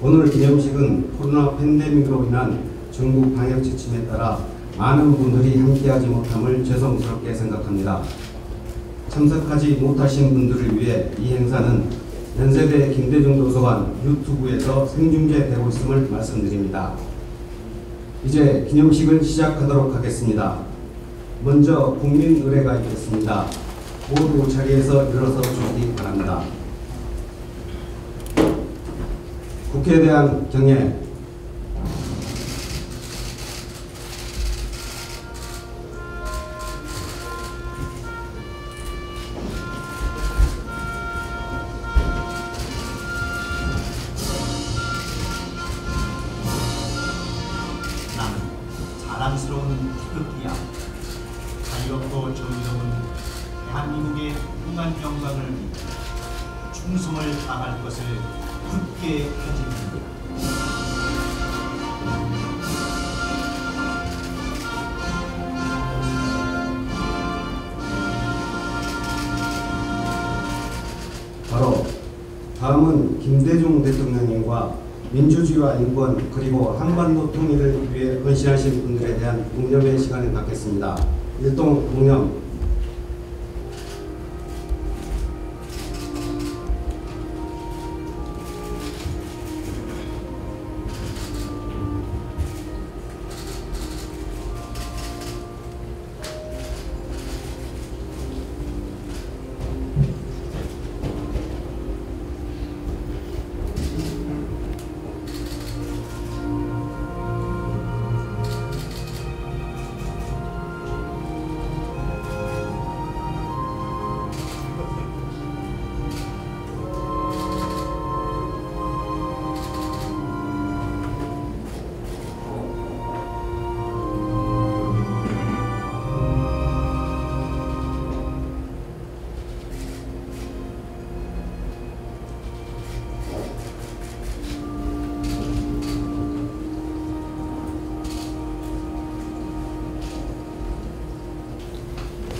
오늘 기념식은 코로나 팬데믹으로 인한 전국 방역 지침에 따라 많은 분들이 함께하지 못함을 죄송스럽게 생각합니다. 참석하지 못하신 분들을 위해 이 행사는 연세대 김대중 도서관 유튜브에서 생중계되고 있음을 말씀드립니다. 이제 기념식을 시작하도록 하겠습니다. 먼저 국민의례가 있겠습니다. 모두 자리에서 일어서 주시기 바랍니다. 국회에 대한 경례. 나는 자랑스러운 태극기야. 자유롭고 정의로운 대한민국의 무한 영광을 위해 충성을 다할 것을 굳게 다짐합니다. 바로 다음은 김대중 대통령님과 민주주의와 인권 그리고 한반도 통일을 위해 헌신하신 분들에 대한 묵념의 시간을 갖겠습니다. 일동 묵념.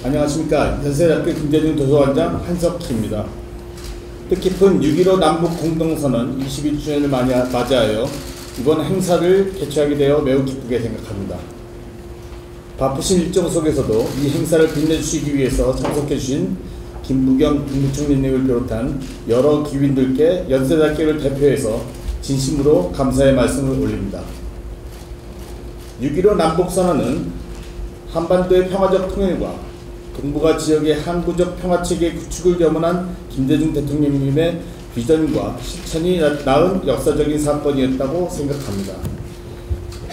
안녕하십니까. 연세대학교 김대중 도서관장 한석희입니다. 뜻깊은 6.15 남북 공동선언 21주년을 맞이하여 이번 행사를 개최하게 되어 매우 기쁘게 생각합니다. 바쁘신 일정 속에서도 이 행사를 빛내주시기 위해서 참석해 주신 김부겸 국무총리님을 비롯한 여러 기빈들께 연세대학교를 대표해서 진심으로 감사의 말씀을 올립니다. 6.15 남북선언은 한반도의 평화적 통일과 동북아 지역의 항구적 평화체계 구축을 염원한 김대중 대통령님의 비전과 실천이 낳은 역사적인 사건이었다고 생각합니다.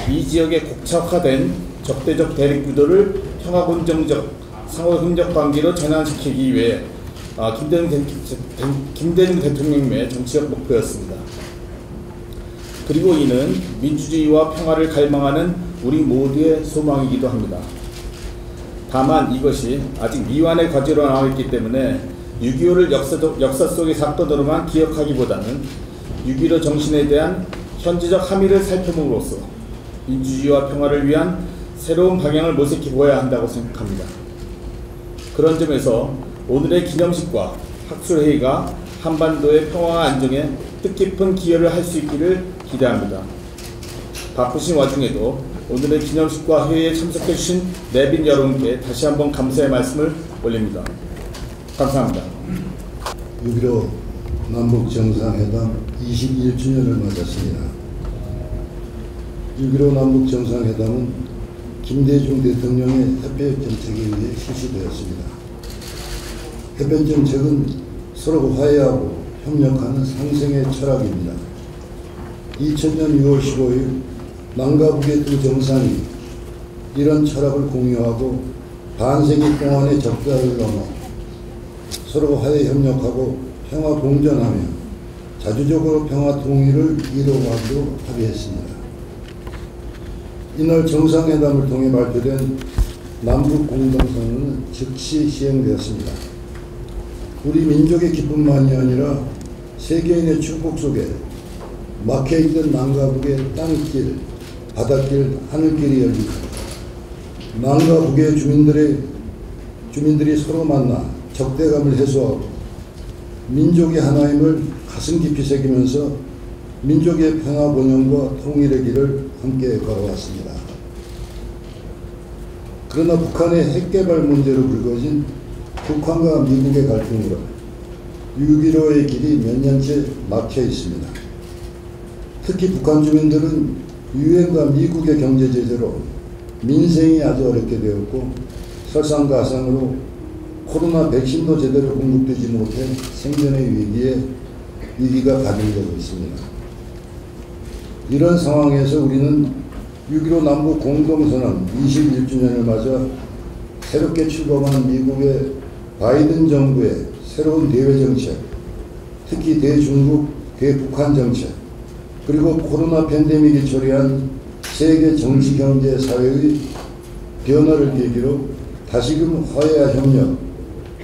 이 지역의 곡착화된 적대적 대립구도를 평화곤정적 상호협력 관계로 전환시키기 위해 김대중 대통령님의 정치적 목표였습니다. 그리고 이는 민주주의와 평화를 갈망하는 우리 모두의 소망이기도 합니다. 다만 이것이 아직 미완의 과제로 남아있기 때문에 6.25를 역사 속의 사건으로만 기억하기보다는 6.15 정신에 대한 현재적 함의를 살펴봄으로써 민주주의와 평화를 위한 새로운 방향을 모색해 보아야 한다고 생각합니다. 그런 점에서 오늘의 기념식과 학술회의가 한반도의 평화와 안정에 뜻깊은 기여를 할 수 있기를 기대합니다. 바쁘신 와중에도 오늘의 기념식과 회의에 참석해 주신 내빈 여러분께 다시 한번 감사의 말씀을 올립니다. 감사합니다. 6.15 남북정상회담 21주년을 맞았습니다. 6.15 남북정상회담은 김대중 대통령의 해협 정책에 의해 실시되었습니다. 해협 정책은 서로 화해하고 협력하는 상생의 철학입니다. 2000년 6월 15일 남과 북의 두 정상이 이런 철학을 공유하고 반세기 동안의 적대를 넘어 서로 화해 협력하고 평화 공존하며 자주적으로 평화 통일을 이루어가기로 합의했습니다. 이날 정상회담을 통해 발표된 남북 공동선언은 즉시 시행되었습니다. 우리 민족의 기쁨만이 아니라 세계인의 축복 속에 막혀있던 남과 북의 땅길, 바닷길, 하늘길이 열리고 남과 북의 주민들이 서로 만나 적대감을 해소하고 민족의 하나임을 가슴 깊이 새기면서 민족의 평화 번영과 통일의 길을 함께 걸어왔습니다. 그러나 북한의 핵개발 문제로 불거진 북한과 미국의 갈등으로 6.15의 길이 몇 년째 막혀 있습니다. 특히 북한 주민들은 유엔과 미국의 경제 제재로 민생이 아주 어렵게 되었고, 설상가상으로 코로나 백신도 제대로 공급되지 못해 생존의 위기가 가중되고 있습니다. 이런 상황에서 우리는 6.15 남북 공동선언 21주년을 맞아 새롭게 출범한 미국의 바이든 정부의 새로운 대외 정책, 특히 대중국, 대북한 정책, 그리고 코로나 팬데믹이 초래한 세계 정치, 경제, 사회의 변화를 계기로 다시금 화해와 협력,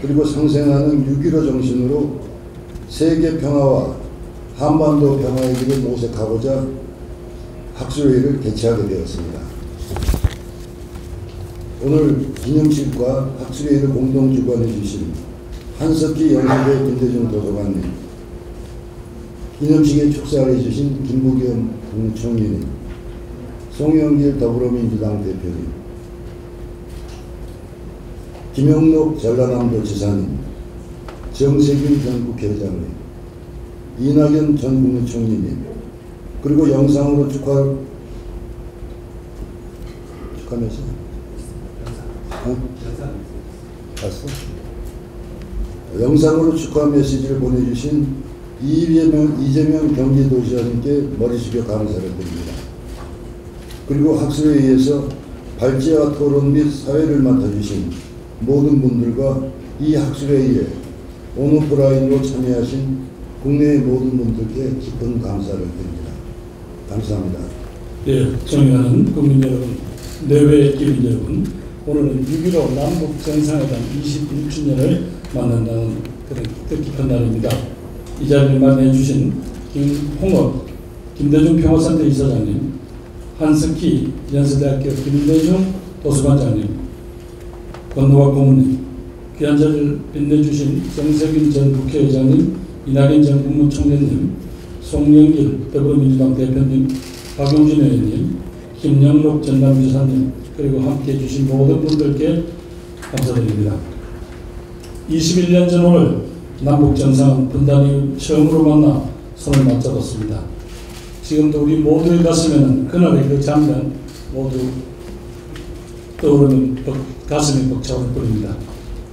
그리고 상생하는 6.15 정신으로 세계 평화와 한반도 평화의 길을 모색하고자 학술회의를 개최하게 되었습니다. 오늘 기념식과 학술회의를 공동 주관해 주신 한석기 연세대 김대중 도서관님, 기념식에 축사를 해주신 김부겸 국무총리님, 송영길 더불어민주당 대표님, 김영록 전라남도 지사님, 정세균 전 국회의장님, 이낙연 전 국무총리님, 그리고 영상으로 축하 메시지? 봤어? 영상으로 축하 메시지를 보내주신 이재명 경기도지사님께 머리 숙여 감사를 드립니다. 그리고 학술회의에서 발제와 토론 및 사회를 맡아주신 모든 분들과 이 학술회의에 온오프라인으로 참여하신 국내의 모든 분들께 깊은 감사를 드립니다. 감사합니다. 네, 존경하는 국민 여러분, 내외 기민 여러분, 오늘은 6.15 남북 정상회담 21주년을 맞는다는 그런 뜻깊은 날입니다. 이 자리를 마련해 주신 김홍업 김대중 평화센터 이사장님, 한석기 연세대학교 김대중 도서관장님, 권노학 고문님, 귀한 자리를 빛내주신 정세균 전 국회의장님, 이낙연 전 국무총리님, 송영길 더불어민주당 대표님, 박용진 의원님, 김영록 전남지사님, 그리고 함께해 주신 모든 분들께 감사드립니다. 21년 전 오늘 남북정상은 분단 이후 처음으로 만나 손을 맞잡았습니다. 지금도 우리 모두의 가슴에는 그날의 그 장면 모두 떠오르는 가슴이 벅차오를 뿐입니다.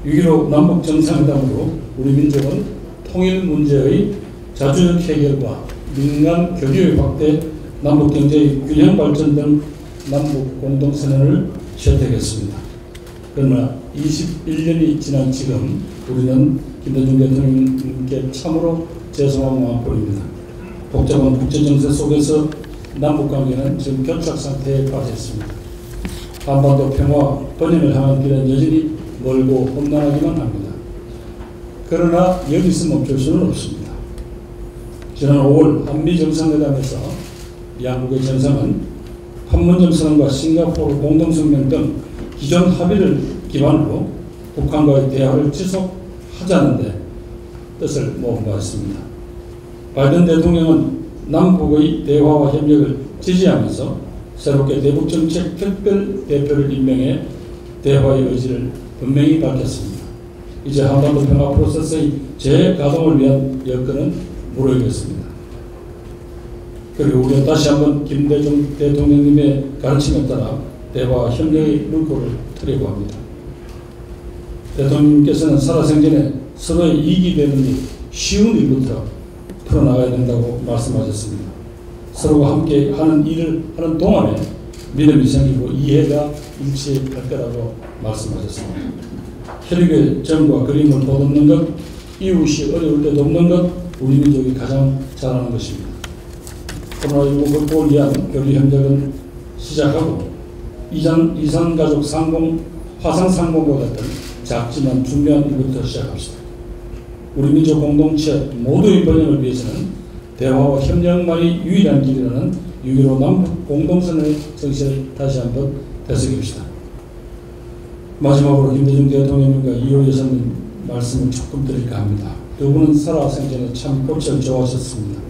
6.15 남북정상회담으로 우리 민족은 통일 문제의 자주적 해결과 민간 교류의 확대, 남북경제의 균형 발전 등 남북 공동선언을 채택했습니다. 그러나 21년이 지난 지금 우리는 김대중 대통령님께 참으로 죄송한 마음뿐입니다. 복잡한 국제정세 속에서 남북관계는 지금 교착 상태에 빠져 있습니다. 한반도 평화 번영을 향한 길은 여전히 멀고 험난하기만 합니다. 그러나 여기서 멈출 수는 없습니다. 지난 5월 한미정상회담에서 양국의 정상은 판문점 선언과 싱가포르 공동성명 등 기존 합의를 기반으로 북한과의 대화를 지속하자는 데 뜻을 모은 바 있습니다. 바이든 대통령은 남북의 대화와 협력을 지지하면서 새롭게 대북정책 특별 대표를 임명해 대화의 의지를 분명히 밝혔습니다. 이제 한반도 평화 프로세스의 재가동을 위한 여건은 무르익었습니다. 그리고 우리는 다시 한번 김대중 대통령님의 가르침에 따라 대화와 협력의 물꼬를 트려고 합니다. 대통령께서는 살아생전에 서로의 이익이 되는 일, 쉬운 일부터 풀어나가야 된다고 말씀하셨습니다. 서로가 함께 하는 일을 하는 동안에 믿음이 생기고 이해가 일치할 거라고 말씀하셨습니다. 혈육의 정과 그림을 보듬는 것, 이웃이 어려울 때 돕는 것, 우리 민족이 가장 잘하는 것입니다. 코로나19 극복을 위한 교류 협력은 시작하고 이산가족 상봉, 화상상봉과 같은 작지만 중요한 일부터 시작합시다. 우리 민족 공동체 모두의 번영을 위해서는 대화와 협력만이 유일한 길이라는 6.15 남북 공동선언의 정신을 다시 한번 되새깁시다. 마지막으로 김대중 대통령님과 이호 여사님 말씀을 조금 드릴까 합니다. 두 분은 살아생전에 참 꽃을 좋아하셨습니다.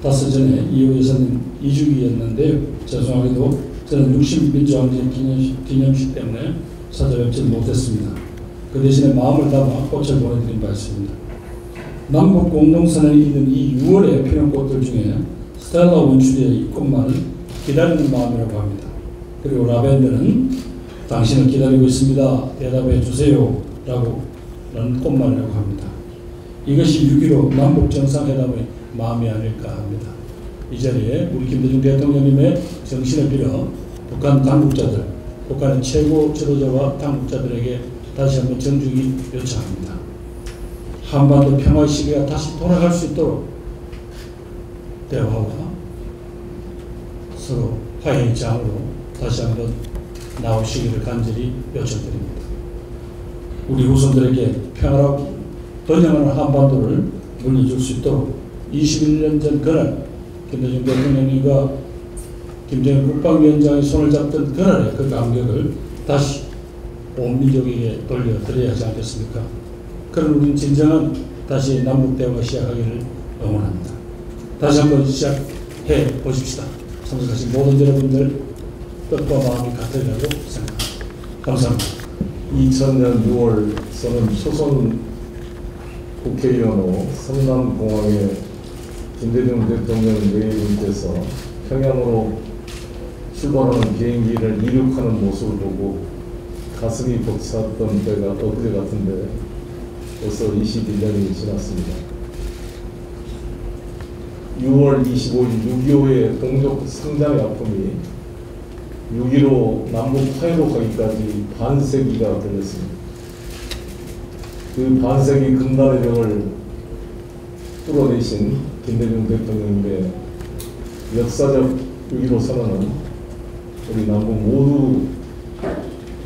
닷새 전에 이호 여사님 2주기였는데요. 죄송하게도 저는 60민주항쟁 기념식 때문에 찾아뵙지 못했습니다. 그 대신에 마음을 담아 꽃을 보내드린 바 있습니다. 남북 공동선언이 있는 이 6월에 피는 꽃들 중에 스텔라 원추리의 이 꽃만을 기다리는 마음이라고 합니다. 그리고 라벤더는 당신을 기다리고 있습니다. 대답해 주세요. 라는 꽃말이라고 합니다. 이것이 6.15 남북 정상회담의 마음이 아닐까 합니다. 이 자리에 우리 김대중 대통령님의 정신을 빌어 북한 당국자들, 북한의 최고 지도자와 당국자들에게 다시 한번 정중히 요청합니다. 한반도 평화 시기가 다시 돌아갈 수 있도록 대화와 서로 화해의 장으로 다시 한번 나오시기를 간절히 요청드립니다. 우리 후손들에게 평화롭고 번영하는 한반도를 물려줄 수 있도록 21년 전 그날 김대중 대통령님과 김정일 국방위원장이 손을 잡던 그날의 그 감격을 다시 온 민족에게 돌려드려야 하지 않겠습니까? 그런 우리는 진정한 다시 남북대화가 시작하기를 응원합니다. 다시 한번 시작해 보십시다. 참석하신 모든 여러분들 뜻과 마음이 같으리라고 생각합니다. 감사합니다. 2000년 6월 저는 초선 국회의원으로 성남공항에 김대중 대통령 외인께서 평양으로 출발하는 비행기를 이륙하는 모습을 보고 가슴이 벅찼던 때가 엊그제 같은데 벌써 21년이 지났습니다. 6월 25일 6.25의 동족 성장의 아픔이 6.15 남북 화해로 가기까지 반세기가 걸렸습니다. 그 반세기 금단의 벽을 뚫어내신 김대중 대통령의 역사적 6.15 선언은 우리 남북 모두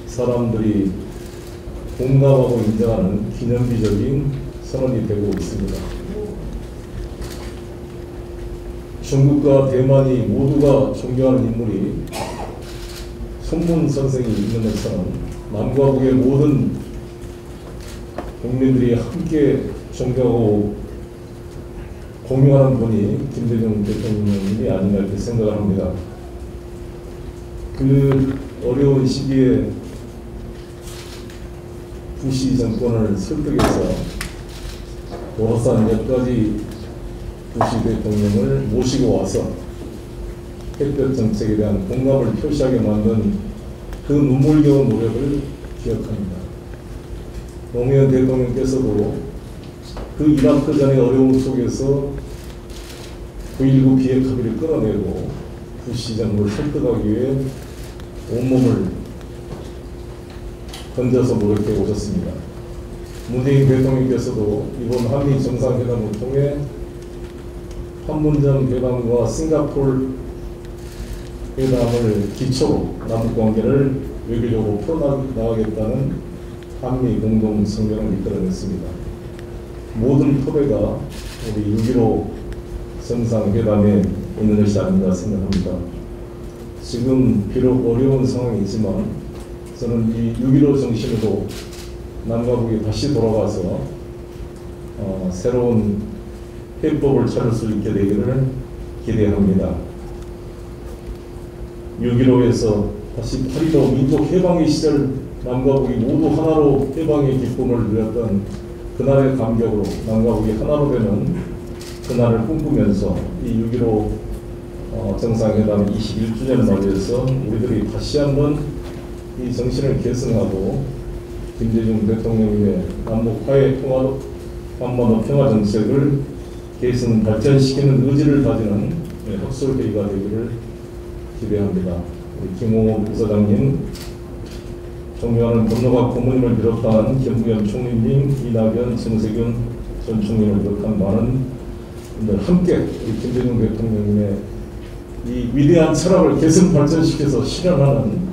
사람들이 공감하고 인정하는 기념비적인 선언이 되고 있습니다. 중국과 대만이 모두가 존경하는 인물이 손문 선생이 있는 것처럼 남과 북의 모든 국민들이 함께 존경하고 공유하는 분이 김대중 대통령님이 아닌가 이렇게 생각을 합니다. 그 어려운 시기에 부시 정권을 설득해서 도로산 몇 가지 부시 대통령을 모시고 와서 햇볕 정책에 대한 공감을 표시하게 만든 그 눈물겨운 노력을 기억합니다. 노무현 대통령께서도 그 이라크전의 어려움 속에서 9.19 비핵 합의를 끌어내고 부시 정부를 설득하기 위해 온몸을 던져서 노력해 오셨습니다. 문재인 대통령께서도 이번 한미 정상회담을 통해 판문점 회담과 싱가포르 회담을 기초로 남북관계를 외교적으로 풀어나가겠다는 한미 공동성명을 이끌어냈습니다. 모든 토대가 우리 6.15 정상회담에 있는 것이 아닌가 생각합니다. 지금 비록 어려운 상황이지만 저는 이 6.15 정신으로 남과 북이 다시 돌아가서 새로운 해법을 찾을 수 있게 되기를 기대합니다. 6.15에서 다시 8.15 민족 해방의 시절 남과 북이 모두 하나로 해방의 기쁨을 누렸던 그날의 감격으로 남과 북이 하나로 되는 그날을 꿈꾸면서 이 6.15 정상회담 21주년을 맞이해서 우리들이 다시 한번 이 정신을 계승하고 김대중 대통령의 남북 화해 통화 한반도 평화 정책을 계승 발전시키는 의지를 가지는 학술회의가 되기를 기대합니다. 우리 김홍호 부사장님, 존경하는 권노갑 고모님을 비롯한 김부겸 총리님, 이낙연, 정세균 전 총리를 비롯한 많은 분들 함께 우리 김대중 대통령님의 이 위대한 철학을 계승 발전시켜서 실현하는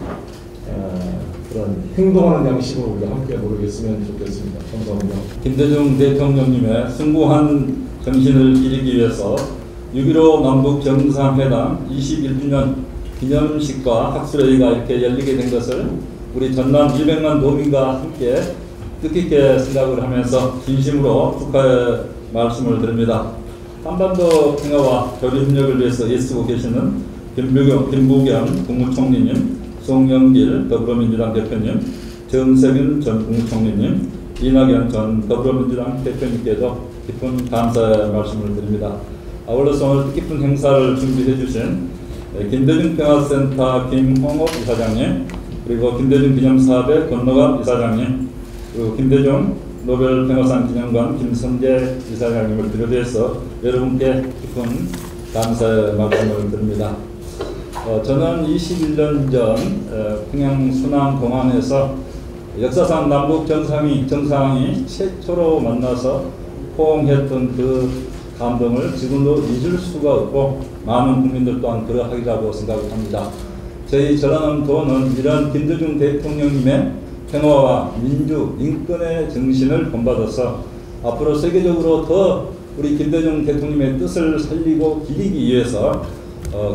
그런 행동하는 양식으로 우리가 함께 노력했으면 좋겠습니다. 감사합니다. 김대중 대통령님의 숭고한 정신을 기리기 위해서 6.15 남북 정상회담 21주년 기념식과 학술회의가 이렇게 열리게 된 것을 우리 전남 100만 도민과 함께 뜻깊게 생각을 하면서 진심으로 축하의 말씀을 드립니다. 한반도 평화와 교류 협력을 위해서 애쓰고 계시는 김부겸 국무총리님, 송영길 더불어민주당 대표님, 정세균 전 국무총리님, 이낙연 전 더불어민주당 대표님께도 깊은 감사의 말씀을 드립니다. 아울러서 오늘 뜻깊은 행사를 준비해 주신 김대중 평화센터 김홍옥 이사장님, 그리고 김대중 기념사업의 권노감 이사장님, 그리고 김대중 노벨 평화상 기념관 김성재 이사장님을 비롯해서 여러분께 깊은 감사의 말씀을 드립니다. 저는 21년 전 평양 순안공항에서 역사상 남북 정상이 최초로 만나서 포옹했던 그 감동을 지금도 잊을 수가 없고 많은 국민들 또한 그러하리라고 생각합니다. 저희 전라남도는 이런 김대중 대통령님의 평화와 민주, 인권의 정신을 본받아서 앞으로 세계적으로 더 우리 김대중 대통령의 뜻을 살리고 기리기 위해서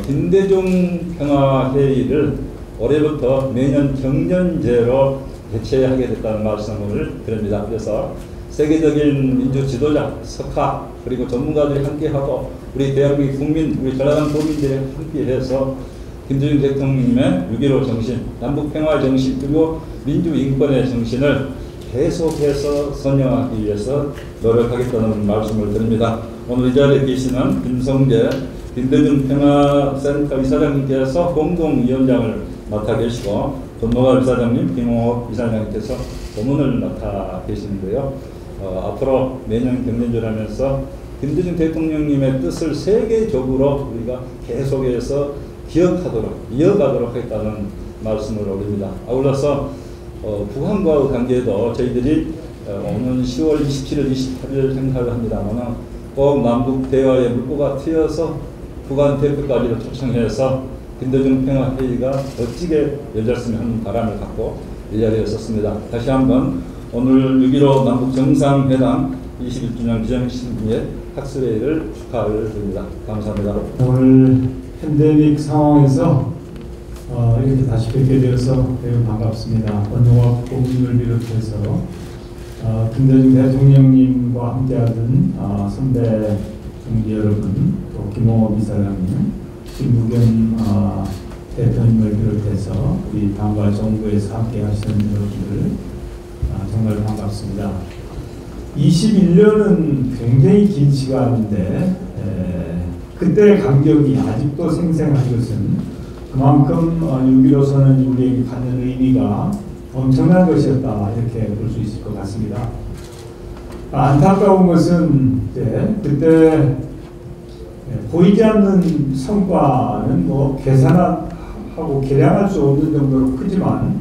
김대중 평화회의를 올해부터 매년 경년제로 개최하게 됐다는 말씀을 드립니다. 그래서 세계적인 민주 지도자, 석학, 그리고 전문가들이 함께하고 우리 대한민국 국민, 우리 전라남 도민들이 함께해서 김대중 대통령님의 6.15 정신, 남북 평화의 정신, 그리고 민주 인권의 정신을 계속해서 선영하기 위해서 노력하겠다는 말씀을 드립니다. 오늘 이 자리에 계시는 김성재 김대중 평화센터 이사장님께서 공동위원장을 맡아 계시고 권노감 이사장님, 김홍옥 이사장님께서 고문을 맡아 계시는데요. 앞으로 매년 경연을 하면서 김대중 대통령님의 뜻을 세계적으로 우리가 계속해서 이어가도록 하겠다는 말씀을 올립니다. 아울러서 북한과의 관계도 저희들이 오는 10월 27일, 28일 행사를 합니다만 꼭 남북 대화의 물꼬가 트여서 북한 대표까지도 초청해서 김대중 평화회의가 멋지게 열렸으면 하는 바람을 갖고 이 자리에 섰습니다. 다시 한번 오늘 6.15 남북 정상회담 21주년 기념신기의 학술회의를 축하를 드립니다. 감사합니다. 오늘 팬데믹 상황에서 이렇게 다시 뵙게 되어서 매우 반갑습니다. 권노갑 국민을 비롯해서 김대중 대통령님과 함께하던 선배 동지 여러분, 또 김홍옥 이사장님, 김부겸 대표님을 비롯해서 우리 당과 정부에서 함께하시는 여러분들 정말 반갑습니다. 21년은 굉장히 긴 시간인데 그때의 감격이 아직도 생생한 것은 그만큼 6.15선언이 우리에게 갖는 의미가 엄청난 것이었다, 이렇게 볼 수 있을 것 같습니다. 안타까운 것은 그때 보이지 않는 성과는 뭐 계산하고 계량할 수 없는 정도로 크지만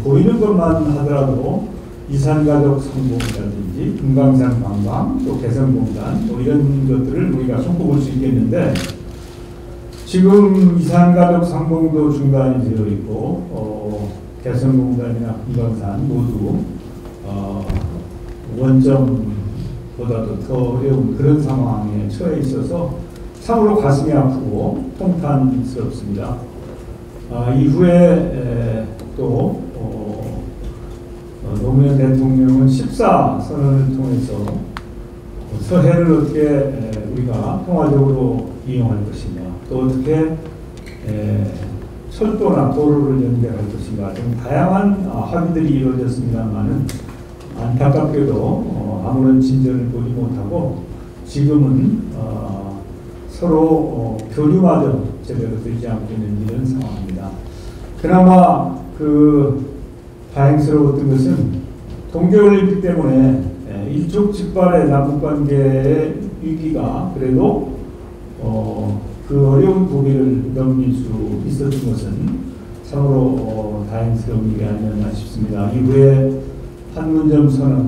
보이는 것만 하더라도 이산가족 성공이라든지 금강산 관광, 또 개성공단, 뭐 이런 것들을 우리가 손꼽을 수 있겠는데, 지금 이산가족 상봉도 중단이 되어 있고 개성공단이나 금강산 모두 원점보다도 더 어려운 그런 상황에 처해 있어서 참으로 가슴이 아프고 통탄스럽습니다. 이후에 또 노무현 대통령은 14선언을 통해서 서해를 어떻게 우리가 통화적으로 이용할 것인가, 또 어떻게 철도나 도로를 연결할 것인가 등 다양한 합의들이 이루어졌습니다만은 안타깝게도 아무런 진전을 보지 못하고 지금은 서로 교류마저 제대로 되지 않고 있는 이런 상황입니다. 그나마 다행스러웠던 것은 동계올림픽 때문에 일촉즉발의 남북관계의 위기가 그래도 그 어려운 고비를 넘길 수 있었던 것은 참으로 다행스러운 일이 아니었나 싶습니다. 이후에 판문점 선언,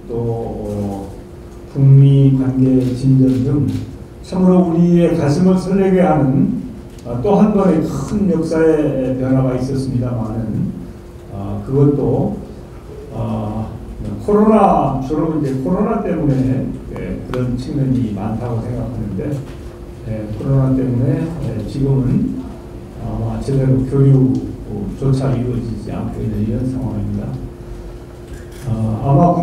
또 북미 관계 진전 등 참으로 우리의 가슴을 설레게 하는 또 한 번의 큰 역사의 변화가 있었습니다만은 그것도 주로 이제 코로나 때문에 그런 측면이 많다고 생각하는데, 코로나 때문에 지금은 아마 제대로 교류조차 이루어지지 않고 있는 이런 상황입니다. 아마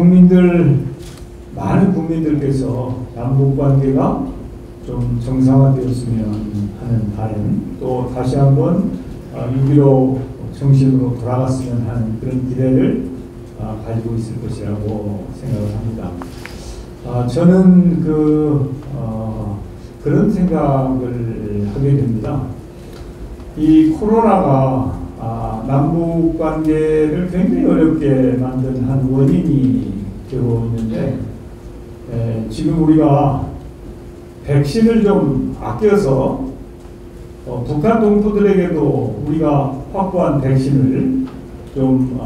많은 국민들께서 남북관계가 좀 정상화되었으면 하는 바람, 또 다시 한번 6.15 정신으로 돌아갔으면 하는 그런 기대를 가지고 있을 것이라고 생각을 합니다. 저는 그런 생각을 하게 됩니다. 이 코로나가 남북 관계를 굉장히 어렵게 만든 한 원인이 되고 있는데, 지금 우리가 백신을 좀 아껴서 북한 동포들에게도 우리가 확보한 백신을 좀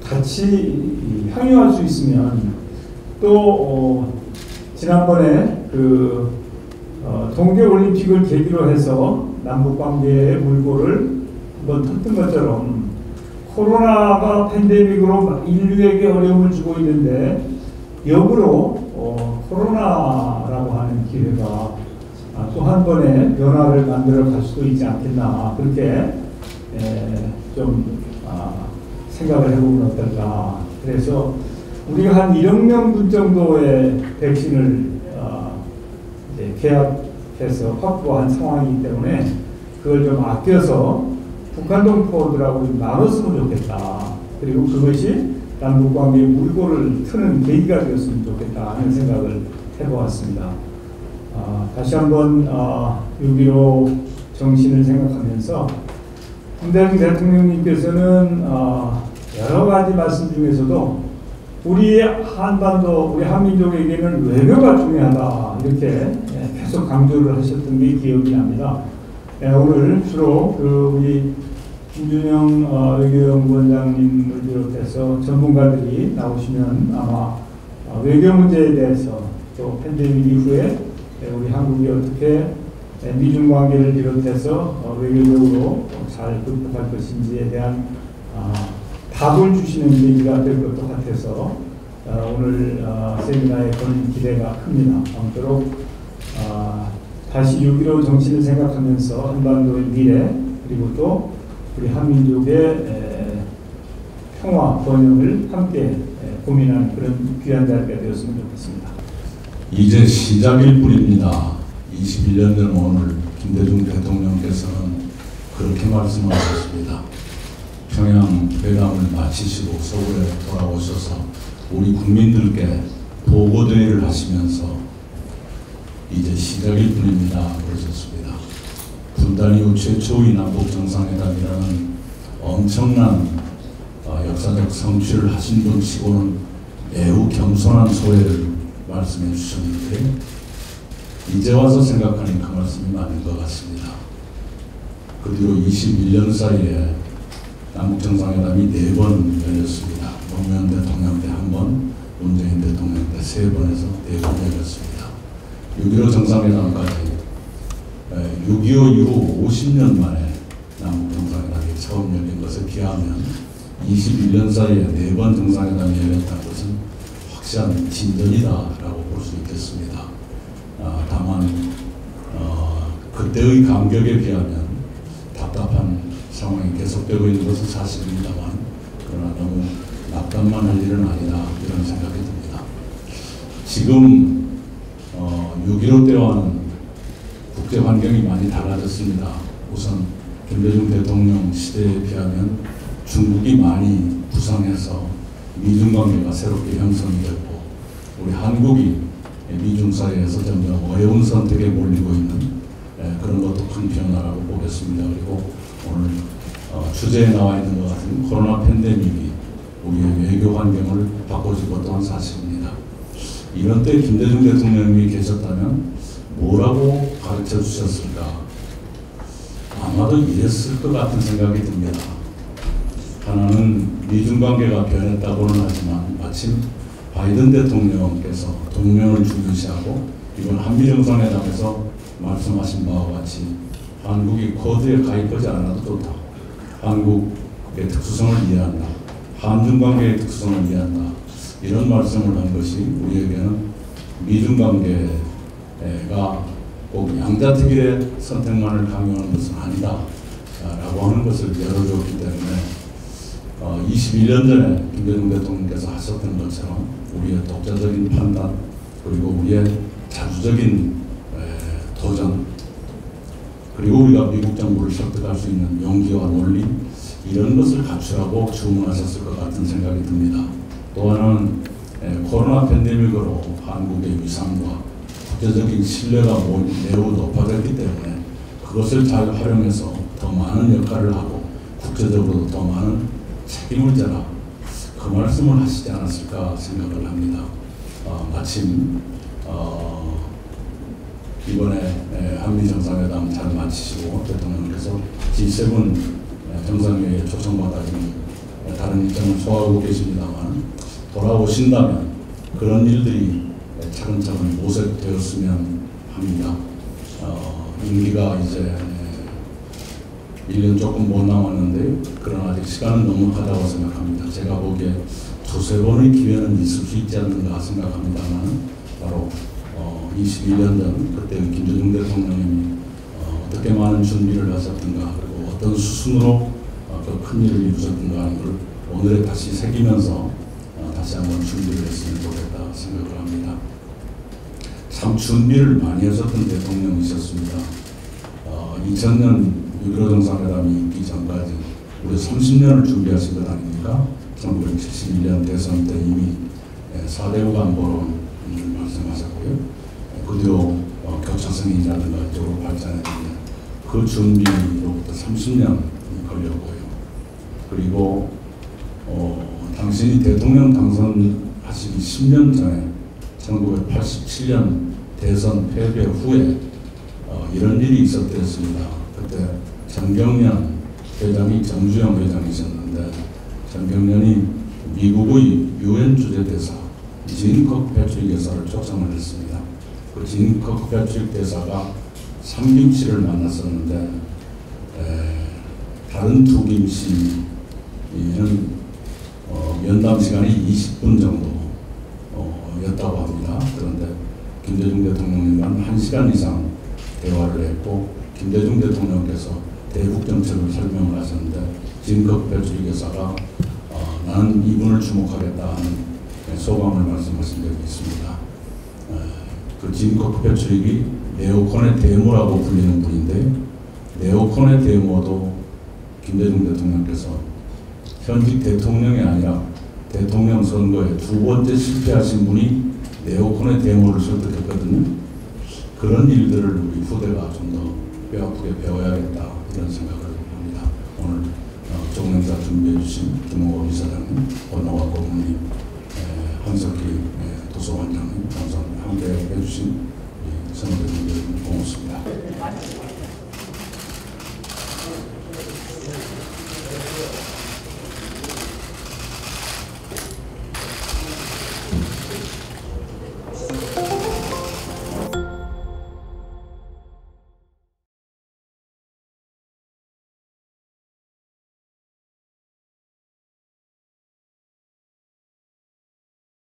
같이 향유할 수 있으면, 또 지난번에 동계올림픽을 계기로 해서 남북관계의 물꼬를 한번 텄던 것처럼 코로나가 팬데믹으로 인류에게 어려움을 주고 있는데, 역으로 코로나라고 하는 기회가 또 한 번의 변화를 만들어 갈 수도 있지 않겠나, 그렇게 좀 생각을 해보면 어떨까. 그래서 우리가 한 1억 명분 정도의 백신을 이제 계약해서 확보한 상황이기 때문에 그걸 좀 아껴서 북한 동포들하고 좀 나눴으면 좋겠다. 그리고 그것이 남북관계의 물꼬를 트는 계기가 되었으면 좋겠다 하는 생각을 해보았습니다. 다시 한번 6.15 정신을 생각하면서 김대중 대통령님께서는 여러 가지 말씀 중에서도 우리 한반도, 우리 한민족에게는 외교가 중요하다, 이렇게 계속 강조를 하셨던 게 기억이 납니다. 오늘 주로 우리 김준영 외교연구원장님을 비롯해서 전문가들이 나오시면 아마 외교 문제에 대해서, 또 팬데믹 이후에 우리 한국이 어떻게 미중 관계를 비롯해서 외교적으로 잘 극복할 것인지에 대한 답을 주시는 계기가 될 것도 같아서 오늘 세미나에 건 기대가 큽니다. 아무쪼록 다시 6.15 정신을 생각하면서 한반도의 미래, 그리고 또 우리 한민족의 평화, 번영을 함께 고민하는 그런 귀한 자리가 되었으면 좋겠습니다. 이제 시작일 뿐입니다. 21년 전 오늘 김대중 대통령께서는 그렇게 말씀하셨습니다. 평양 회담을 마치시고 서울에 돌아오셔서 우리 국민들께 보고대회를 하시면서 이제 시작일 뿐입니다 그러셨습니다. 분단 이후 최초의 남북 정상회담이라는 엄청난 역사적 성취를 하신 분 치고는 매우 겸손한 소회를 말씀해 주셨는데, 이제 와서 생각하니 그 말씀이 맞는 것 같습니다. 그 뒤로 21년 사이에 남북 정상회담이 4번 열렸습니다. 노무현 대통령 때 1번, 문재인 대통령 때 3번에서 4번 열렸습니다. 6.15 정상회담까지 6.25 이후 50년 만에 남북 정상회담이 처음 열린 것에 비하면 21년 사이에 4번 정상회담이 열렸다는 것은 확실한 진전이다라고 볼 수 있겠습니다. 다만 그때의 감격에 비하면 답답한 상황이 계속되고 있는 것은 사실입니다만, 그러나 너무 낙담만 할 일은 아니다, 이런 생각이 듭니다. 지금 6.15 때와는 국제 환경이 많이 달라졌습니다. 우선 김대중 대통령 시대에 비하면 중국이 많이 부상해서 미중 관계가 새롭게 형성이 됐고, 우리 한국이 미중 사이에서 점점 어려운 선택에 몰리고 있는 그런 것도 큰 변화라고 보겠습니다. 그리고 오늘 주제에 나와 있는 것 같은 코로나 팬데믹이 우리의 외교 환경을 바꿔준 것 또한 사실입니다. 이런 때 김대중 대통령이 계셨다면 뭐라고 가르쳐 주셨을까? 아마도 이랬을 것 같은 생각이 듭니다. 하나는 미중 관계가 변했다고는 하지만 마침 바이든 대통령께서 동맹을 중요시하고 이번 한미 정상회담에서 말씀하신 바와 같이 한국이 쿼드에 가입하지 않아도 좋다, 한국의 특수성을 이해한다, 한중 관계의 특수성을 이해한다, 이런 말씀을 한 것이 우리에게는 미중 관계가 꼭 양자택일의 선택만을 강요하는 것은 아니다 라고 하는 것을 열어줬기 때문에 21년 전에 김대중 대통령께서 하셨던 것처럼 우리의 독자적인 판단, 그리고 우리의 자주적인 도전, 그리고 우리가 미국 정부를 설득할 수 있는 용기와 논리, 이런 것을 갖추라고 주문하셨을 것 같은 생각이 듭니다. 또 하나는 코로나 팬데믹으로 한국의 위상과 국제적인 신뢰가 매우 높아졌기 때문에 그것을 잘 활용해서 더 많은 역할을 하고 국제적으로도 더 많은 책임을 져라, 그 말씀을 하시지 않았을까 생각을 합니다. 마침 이번에 한미 정상회담 잘 마치시고 대통령께서 G7 정상회의에 초청받아 지금 다른 일정을 소화하고 계십니다만, 돌아오신다면 그런 일들이 차근차근 모색되었으면 합니다. 임기가 이제 1년 조금 못 남았는데, 그러나 아직 시간은 넉넉하다고 생각합니다. 제가 보기에 두세 번의 기회는 있을 수 있지 않는가 생각합니다만, 바로 21년 전 그때 김대중 대통령님이 어떻게 많은 준비를 하셨던가, 그리고 어떤 수순으로 그 큰 일을 이루셨던가 하는 걸 오늘에 다시 새기면서 다시 한번 준비를 했으면 좋겠다 생각을 합니다. 참 준비를 많이 하셨던 대통령이셨습니다. 2000년 6.15 정상회담이 있기 전까지 우리 30년을 준비하신 것 아닙니까? 1971년 대선 때 이미 4대 후반보론 말씀하셨고요. 그 뒤로 교차선이라든가 이쪽으로 발전했는데 그 준비로부터 30년이 걸렸고요. 그리고 당신이 대통령 당선하시기 10년 전에 1987년 대선 패배 후에 이런 일이 있었댔습니다. 그때 정경련 회장이 정주영 회장이셨는데, 정경련이 미국의 유엔 주재대사 진 커크패트릭 여사를 초청을 했습니다. 그 진 커크패트릭 대사가 삼김 씨를 만났었는데, 다른 두 김 씨는 면담 시간이 20분 정도였다고 합니다. 그런데 김대중 대통령님과는 1시간 이상 대화를 했고, 김대중 대통령께서 대북 정책을 설명을 하셨는데, 진 커크패트릭 여사가 나는 이분을 주목하겠다 하는 소감을 말씀하신 적이 있습니다. 그 진 커크패트릭이 네오콘의 대모라고 불리는 분인데, 네오콘의 대모도 김대중 대통령께서 현직 대통령이 아니라 대통령 선거에 두 번째 실패하신 분이 네오콘의 대모를 설득했거든요. 그런 일들을 우리 후대가 좀 더 뼈아프게 배워야겠다, 이런 생각을 합니다. 오늘 종행사 준비해 주신 김홍호 이사장님, 권노화 고문님, 한석기 도서관장님, 감사합니다. 함께 해주신 선후배분들 고맙습니다.